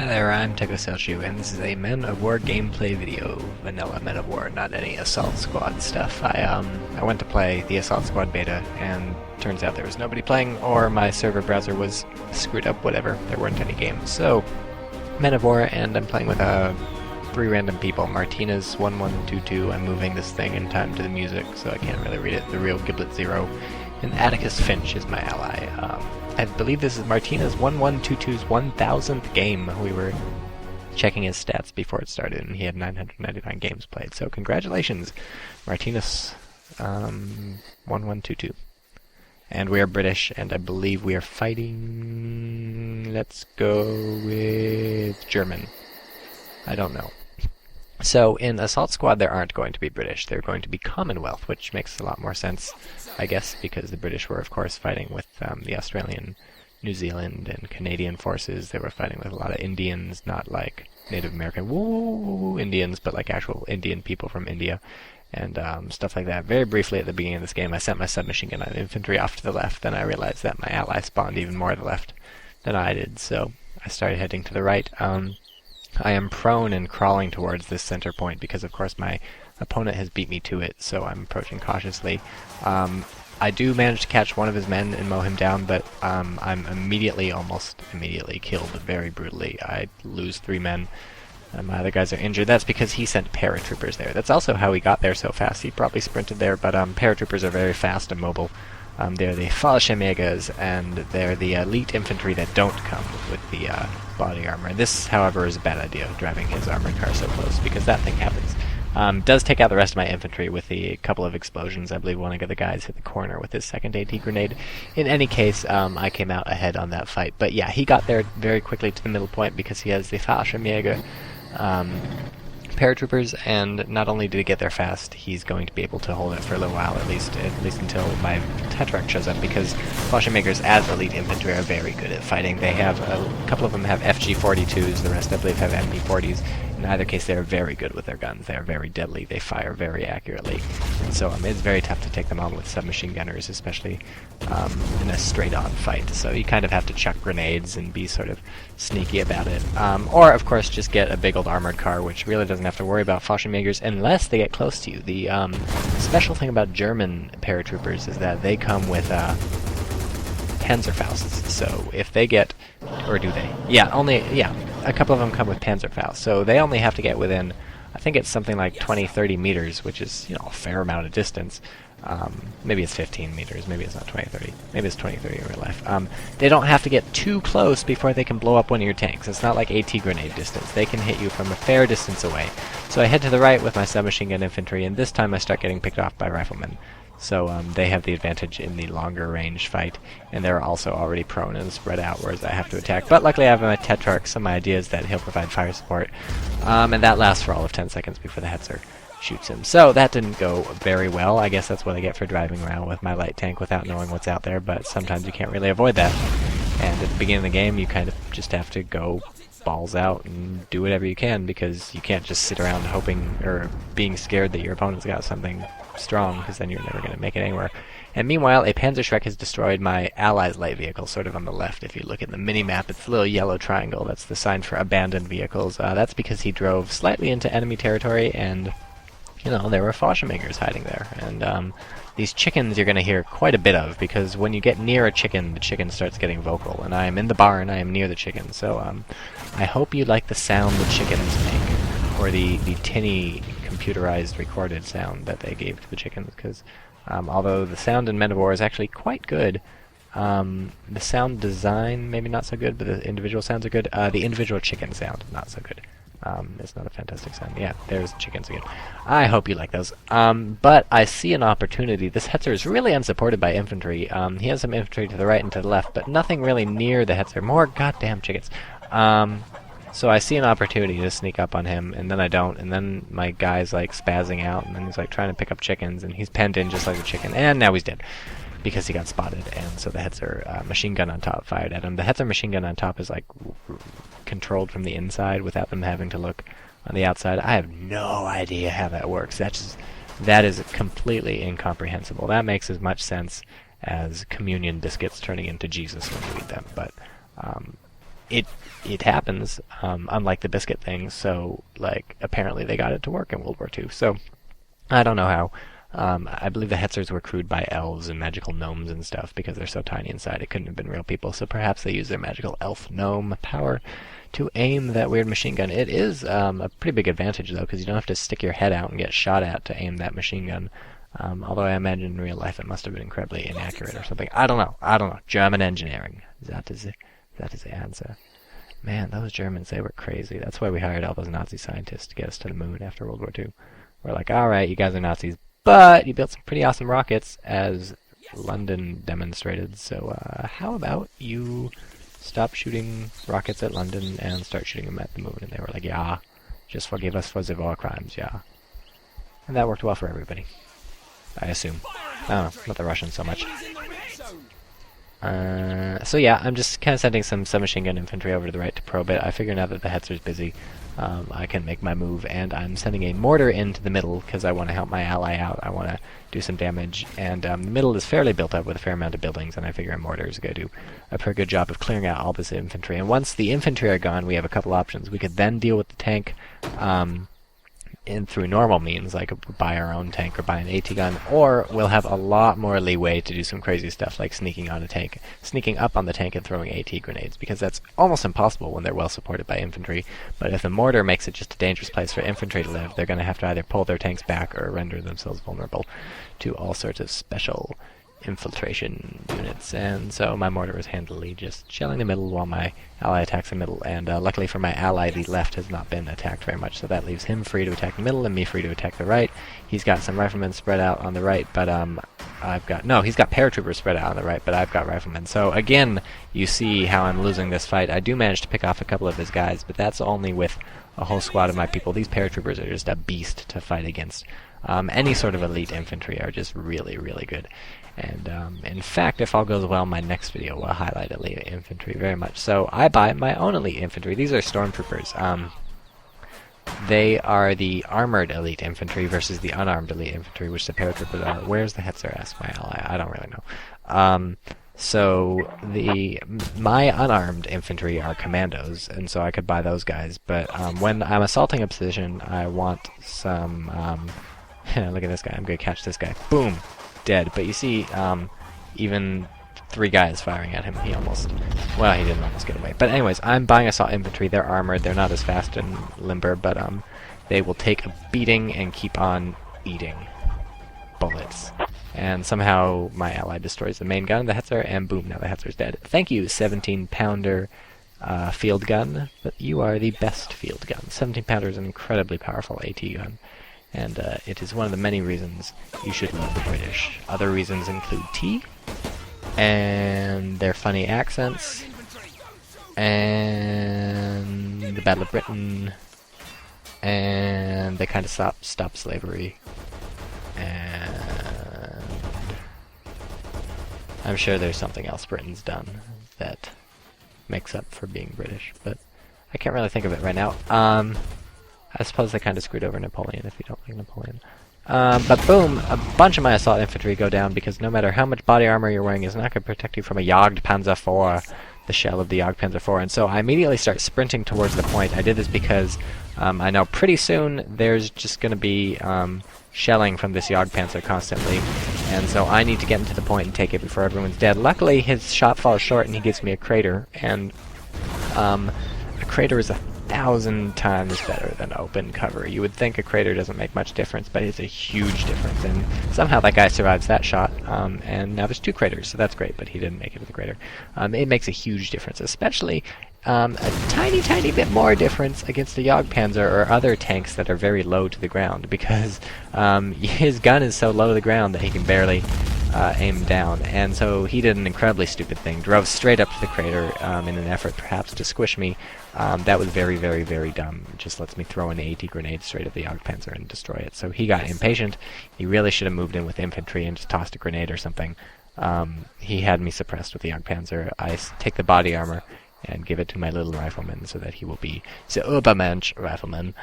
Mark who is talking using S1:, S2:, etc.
S1: there, I'm TychoCelchuuu, and this is a Men of War gameplay video. Vanilla Men of War, not any Assault Squad stuff. I went to play the Assault Squad beta, and turns out there was nobody playing, or my server browser was screwed up, whatever. There weren't any games. So, Men of War, and I'm playing with three random people. Martinez 1122, I'm moving this thing in time to the music, so I can't really read it. The real Giblet Zero. And Atticus Finch is my ally. I believe this is Martinez 1122's 1000th game. We were checking his stats before it started, and he had 999 games played. So congratulations, Martinez 1122. And we are British, and I believe we are fighting... Let's go with German. I don't know. So in Assault Squad there aren't going to be British, they're going to be Commonwealth, which makes a lot more sense, I guess, because the British were of course fighting with the Australian, New Zealand, and Canadian forces. They were fighting with a lot of Indians, not like Native American woo Indians, but like actual Indian people from India, and stuff like that. Very briefly at the beginning of this game I sent my submachine gun on infantry off to the left, then I realized that my ally spawned even more to the left than I did, so I started heading to the right. I am prone and crawling towards this center point because, of course, my opponent has beat me to it, so I'm approaching cautiously. I do manage to catch one of his men and mow him down, but I'm almost immediately killed very brutally. I lose 3 men, and my other guys are injured. That's because he sent paratroopers there. That's also how he got there so fast. He probably sprinted there, but paratroopers are very fast and mobile. They're the Fallschirmjägers, and they're the elite infantry that don't come with the body armor. This, however, is a bad idea, driving his armored car so close, because that thing happens. Does take out the rest of my infantry with the couple of explosions. I believe one of the guys hit the corner with his second AT grenade. In any case, I came out ahead on that fight. But yeah, he got there very quickly to the middle point because he has the Fallschirmjäger paratroopers, and not only did he get there fast, he's going to be able to hold it for a little while, at least until my Tetrarch shows up, because Fallschirmjägers as elite infantry are very good at fighting. They have a couple of them have FG-42s, the rest I believe have MP-40s. In either case, they are very good with their guns. They are very deadly. They fire very accurately, and so it's very tough to take them on with submachine gunners, especially in a straight-on fight. So you kind of have to chuck grenades and be sort of sneaky about it, or of course just get a big old armored car, which really doesn't have to worry about Fallschirmjägers unless they get close to you. The special thing about German paratroopers is that they come with Panzerfausts. So if they get, or do they? Yeah, a couple of them come with Panzerfaust. So they only have to get within, I think it's something like 20-30 meters, which is, a fair amount of distance. Maybe it's 15 meters, maybe it's not 20-30, maybe it's 20-30 in real life. They don't have to get too close before they can blow up one of your tanks. It's not like AT grenade distance. They can hit you from a fair distance away. So I head to the right with my submachine gun infantry, and this time I start getting picked off by riflemen. So they have the advantage in the longer range fight, and they're also already prone and spread out, whereas I have to attack. But luckily I have my Tetrarch, so my idea is that he'll provide fire support, and that lasts for all of 10 seconds before the Hetzer shoots him. So that didn't go very well. I guess that's what I get for driving around with my light tank without knowing what's out there, but sometimes you can't really avoid that. And at the beginning of the game, you kind of just have to go balls out and do whatever you can, because you can't just sit around hoping or being scared that your opponent's got something strong, because then you're never going to make it anywhere. And meanwhile, a Panzerschreck has destroyed my allies' light vehicle, sort of on the left. If you look at the mini-map, it's the little yellow triangle. That's the sign for abandoned vehicles. That's because he drove slightly into enemy territory, and there were Fallschirmjägers hiding there. And these chickens you're going to hear quite a bit of, because when you get near a chicken, the chicken starts getting vocal. And I am in the barn, I am near the chicken, so I hope you like the sound the chickens make, or the tinny computerized recorded sound that they gave to the chickens, because although the sound in Men of War is actually quite good, the sound design maybe not so good, but the individual sounds are good. The individual chicken sound, not so good. It's not a fantastic sound. Yeah, there's chickens again. I hope you like those. But I see an opportunity. This Hetzer is really unsupported by infantry. He has some infantry to the right and to the left, but nothing really near the Hetzer. More goddamn chickens. So I see an opportunity to sneak up on him, and then I don't, and then my guy's like spazzing out, and then he's like trying to pick up chickens, and he's penned in just like a chicken, and now he's dead, because he got spotted. And so the Hetzer machine gun on top fired at him. The Hetzer machine gun on top is like controlled from the inside without them having to look on the outside. I have no idea how that works. That is completely incomprehensible. That makes as much sense as communion biscuits turning into Jesus when you eat them, but it happens, unlike the biscuit thing. So, like, apparently they got it to work in World War II. So, I don't know how. I believe the Hetzers were crewed by elves and magical gnomes and stuff because they're so tiny inside. It couldn't have been real people. So perhaps they used their magical elf gnome power to aim that weird machine gun. It is a pretty big advantage, though, because you don't have to stick your head out and get shot at to aim that machine gun. Although I imagine in real life it must have been incredibly inaccurate or something. I don't know. German engineering. That is the answer. Man, those Germans, they were crazy. That's why we hired all those Nazi scientists to get us to the moon after World War II. We're like, alright, you guys are Nazis, but you built some pretty awesome rockets, as London demonstrated. So how about you stop shooting rockets at London and start shooting them at the moon? And they were like, yeah, just forgive us for the war crimes, yeah. And that worked well for everybody, I assume. I don't know, not the Russians so much. So yeah, I'm just kind of sending some submachine gun infantry over to the right to probe it. I figure now that the Hetzer's busy, I can make my move, and I'm sending a mortar into the middle because I want to help my ally out. I want to do some damage, and the middle is fairly built up with a fair amount of buildings, and I figure a mortar is going to do a pretty good job of clearing out all this infantry. And once the infantry are gone, we have a couple options. We could then deal with the tank through normal means, like buy our own tank or buy an AT gun, or we'll have a lot more leeway to do some crazy stuff like sneaking up on the tank and throwing AT grenades, because that's almost impossible when they're well supported by infantry. But if the mortar makes it just a dangerous place for infantry to live, they're going to have to either pull their tanks back or render themselves vulnerable to all sorts of special infiltration units. And so my mortar is handily just shelling the middle while my ally attacks the middle, and luckily for my ally, the left has not been attacked very much, so that leaves him free to attack the middle and me free to attack the right. He's got some riflemen spread out on the right, but he's got paratroopers spread out on the right, but I've got riflemen. So again, you see how I'm losing this fight. I do manage to pick off a couple of his guys, but that's only with a whole squad of my people. These paratroopers are just a beast to fight against. Any sort of elite infantry are just really, really good. And in fact, if all goes well, my next video will highlight elite infantry very much. So I buy my own elite infantry. These are stormtroopers. They are the armored elite infantry versus the unarmed elite infantry, which the paratroopers are. Where's the Hetzer? Asked my ally. I don't really know. So my unarmed infantry are commandos, and so I could buy those guys. But when I'm assaulting a position, I want some. Look at this guy. I'm gonna catch this guy. Boom. Dead. But you see, even 3 guys firing at him, he didn't almost get away. But anyways, I'm buying assault infantry. They're armored. They're not as fast and limber, but they will take a beating and keep on eating bullets. And somehow my ally destroys the main gun, the Hetzer, and boom, now the Hetzer's dead. Thank you, 17-pounder field gun, but you are the best field gun. 17-pounder is an incredibly powerful AT gun. And it is one of the many reasons you should love the British. Other reasons include tea, and their funny accents, and the Battle of Britain, and they kind of stop slavery, and I'm sure there's something else Britain's done that makes up for being British, but I can't really think of it right now. I suppose they kind of screwed over Napoleon, if you don't like Napoleon. But boom, a bunch of my assault infantry go down, because no matter how much body armor you're wearing is not going to protect you from a Jagdpanzer IV, the shell of the Jagdpanzer IV. And so I immediately start sprinting towards the point. I did this because I know pretty soon there's just going to be shelling from this Jagdpanzer constantly, and so I need to get into the point and take it before everyone's dead. Luckily, his shot falls short and he gives me a crater, and a crater is 1,000 times better than open cover. You would think a crater doesn't make much difference, but it's a huge difference, and somehow that guy survives that shot, and now there's 2 craters, so that's great, but he didn't make it to the crater. It makes a huge difference, especially a tiny bit more difference against the Jagdpanzer or other tanks that are very low to the ground, because his gun is so low to the ground that he can barely aim down, and so he did an incredibly stupid thing, drove straight up to the crater in an effort perhaps to squish me. That was very, very, very dumb. It just lets me throw an AT grenade straight at the Jagdpanzer and destroy it. So he got impatient. He really should have moved in with infantry and just tossed a grenade or something. He had me suppressed with the Jagdpanzer. I take the body armor and give it to my little rifleman so that he will be the Übermensch rifleman.